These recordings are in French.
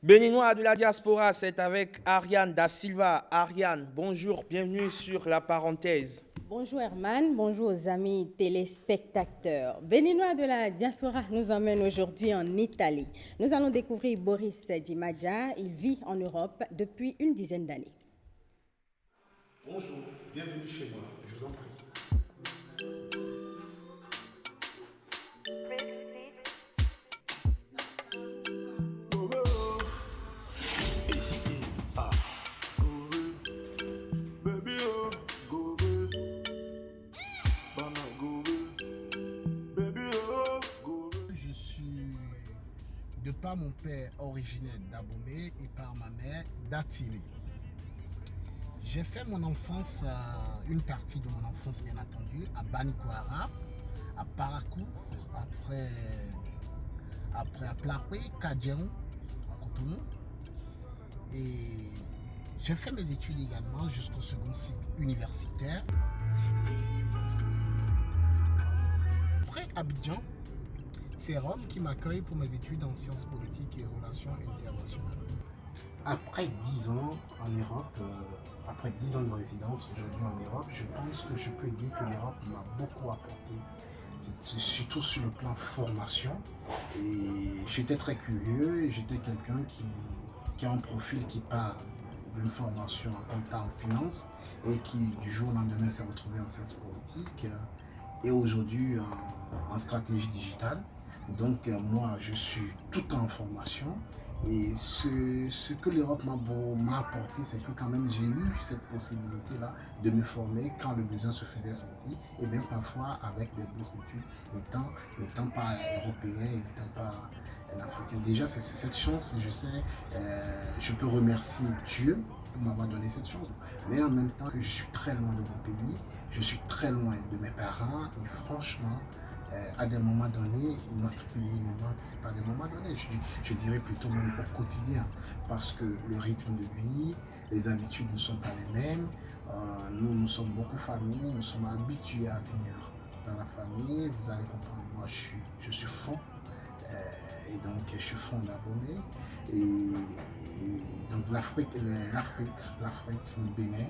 Béninois de la diaspora, c'est avec Ariane Da Silva. Ariane, bonjour, bienvenue sur La Parenthèse. Bonjour Herman, bonjour aux amis téléspectateurs. Béninois de la diaspora nous emmène aujourd'hui en Italie. Nous allons découvrir Boris Dimadja. Il vit en Europe depuis une dizaine d'années. Bonjour, bienvenue chez moi, je vous en prie. Je suis de par mon père originaire d'Abomey et par ma mère d'Attilé. J'ai fait mon enfance, une partie de mon enfance bien entendu, à Banikoara, à Parakou, après à Plahoué, Kadjeron, à Cotonou. Et j'ai fait mes études également jusqu'au second cycle universitaire. Après Abidjan, c'est Rome qui m'accueille pour mes études en sciences politiques et relations internationales. Après 10 ans en Europe, après 10 ans de résidence aujourd'hui en Europe, je pense que je peux dire que l'Europe m'a beaucoup apporté, surtout sur le plan formation. Et j'étais très curieux et j'étais quelqu'un qui a un profil qui part d'une formation en compta en finance et qui du jour au lendemain s'est retrouvé en sciences politiques et aujourd'hui en stratégie digitale. Donc moi je suis tout en formation et ce que l'Europe m'a apporté, c'est que quand même j'ai eu cette possibilité-là de me former quand le besoin se faisait sentir et bien parfois avec des bourses d'études n'étant pas européens et n'étant pas africains. Déjà c'est cette chance, je sais, je peux remercier Dieu pour m'avoir donné cette chance. Mais en même temps que je suis très loin de mon pays, je suis très loin de mes parents et franchement, à des moments donnés, notre pays nous manque. C'est pas des moments donnés, je dirais plutôt même au quotidien, parce que le rythme de vie, les habitudes ne sont pas les mêmes. Nous sommes beaucoup famille, nous sommes habitués à vivre dans la famille. Vous allez comprendre, moi je suis fond, et donc je suis fond d'Abomey. Et donc l'Afrique, le Bénin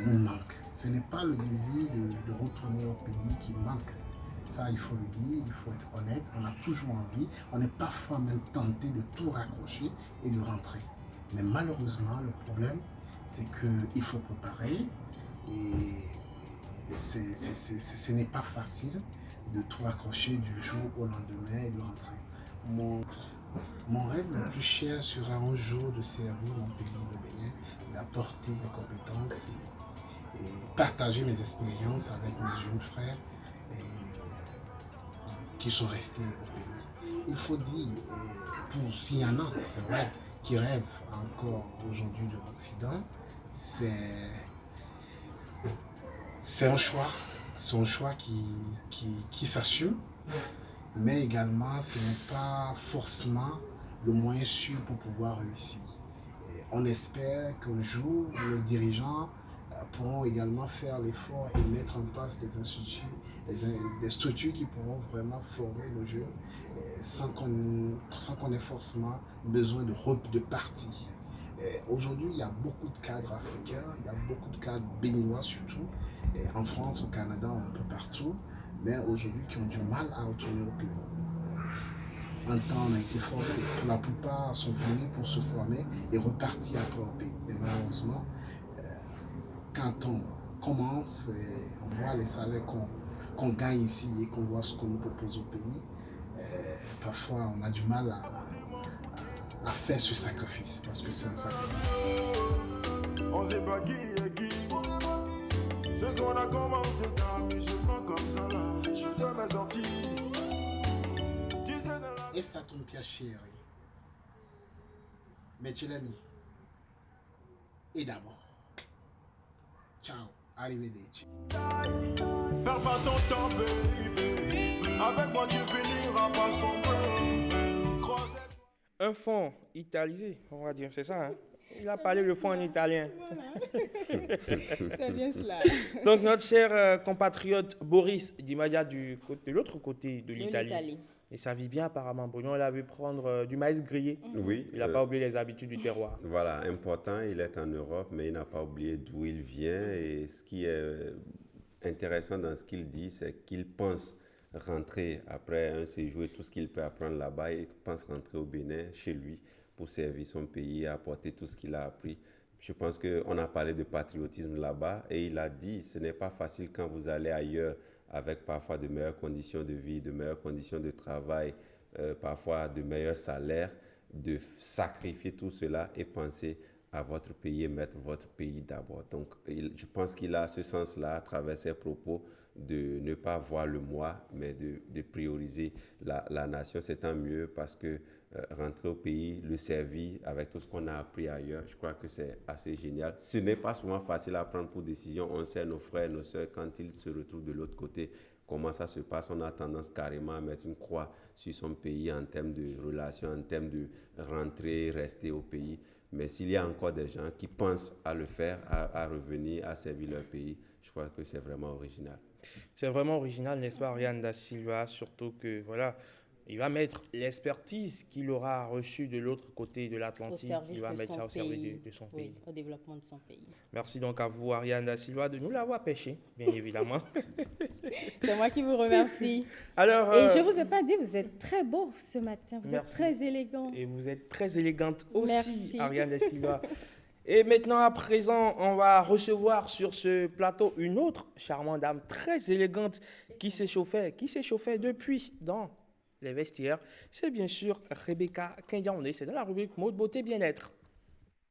nous manque. Ce n'est pas le désir de retourner au pays qui manque. Ça, il faut le dire, il faut être honnête, on a toujours envie, on est parfois même tenté de tout raccrocher et de rentrer. Mais malheureusement, le problème, c'est qu'il faut préparer et ce n'est pas facile de tout raccrocher du jour au lendemain et de rentrer. Mon rêve le plus cher sera un jour de servir mon pays, le Bénin, d'apporter mes compétences et partager mes expériences avec mes jeunes frères qui sont restés au pays. Il faut dire, s'il y en a, c'est vrai, qui rêvent encore aujourd'hui de l'Occident, c'est un choix qui s'assume, mais également ce n'est pas forcément le moyen sûr pour pouvoir réussir. Et on espère qu'un jour, nos dirigeants pourront également faire l'effort et mettre en place des instituts, des structures qui pourront vraiment former nos jeunes sans qu'on ait forcément besoin de partis. Aujourd'hui, il y a beaucoup de cadres africains, il y a beaucoup de cadres béninois surtout, en France, au Canada, un peu partout, mais aujourd'hui qui ont du mal à retourner au pays. Un temps, on a été formés, la plupart sont venus pour se former et repartir après au pays. Mais malheureusement, quand on commence, on voit les salaires qu'on gagne ici et qu'on voit ce qu'on nous propose au pays, parfois on a du mal à faire ce sacrifice, parce que c'est un sacrifice. On sait pas qui est qui. Ce qu'on a commencé d'amusement comme ça là, je dois me sortir. E sa ton piacere, mais tu l'as mis. Et d'abord, ciao, arrivederci. Perds pas ton temps, baby. Avec moi, tu finiras pas sombrer. Un fond italisé, on va dire, c'est ça, hein? Il a parlé le fond en italien. C'est bien cela. Donc, notre cher compatriote Boris Dimadia de l'autre côté de l'Italie. Et ça vit bien apparemment. Bruno l'a vu prendre du maïs grillé. Oui. Il n'a pas oublié les habitudes du terroir. Voilà, important, il est en Europe, mais il n'a pas oublié d'où il vient. Et ce qui est intéressant dans ce qu'il dit, c'est qu'il pense rentrer après un séjour et tout ce qu'il peut apprendre là-bas. Il pense rentrer au Bénin, chez lui, pour servir son pays et apporter tout ce qu'il a appris. Je pense qu'on a parlé de patriotisme là-bas et il a dit ce n'est pas facile quand vous allez ailleurs avec parfois de meilleures conditions de vie, de meilleures conditions de travail, parfois de meilleurs salaires, de sacrifier tout cela et penser à votre pays et mettre votre pays d'abord. Donc, je pense qu'il a ce sens-là à travers ses propos de ne pas voir le moi, mais de prioriser la nation. C'est tant mieux parce que rentrer au pays, le servir avec tout ce qu'on a appris ailleurs, je crois que c'est assez génial. Ce n'est pas souvent facile à prendre pour décision. On sait nos frères, nos soeurs, quand ils se retrouvent de l'autre côté, comment ça se passe. On a tendance carrément à mettre une croix sur son pays en termes de relations, en termes de rentrer, rester au pays. Mais s'il y a encore des gens qui pensent à le faire, à revenir, à servir leur pays, je crois que c'est vraiment original. C'est vraiment original, n'est-ce pas, Ariane Da Silva? Surtout que, voilà, il va mettre l'expertise qu'il aura reçue de l'autre côté de l'Atlantique. Il va mettre ça au service de son pays. Au développement de son pays. Merci donc à vous, Ariane Da Silva, de nous l'avoir pêché, bien évidemment. C'est moi qui vous remercie. Alors, et je ne vous ai pas dit, vous êtes très beau ce matin. Vous merci. êtes très élégant. Et vous êtes très élégante aussi, Merci. Ariane Da Silva. Et maintenant, à présent, on va recevoir sur ce plateau une autre charmante dame très élégante qui s'échauffait depuis dans les vestiaires. C'est bien sûr Rebecca Kendiaoundé. C'est dans la rubrique Mode Beauté Bien-être.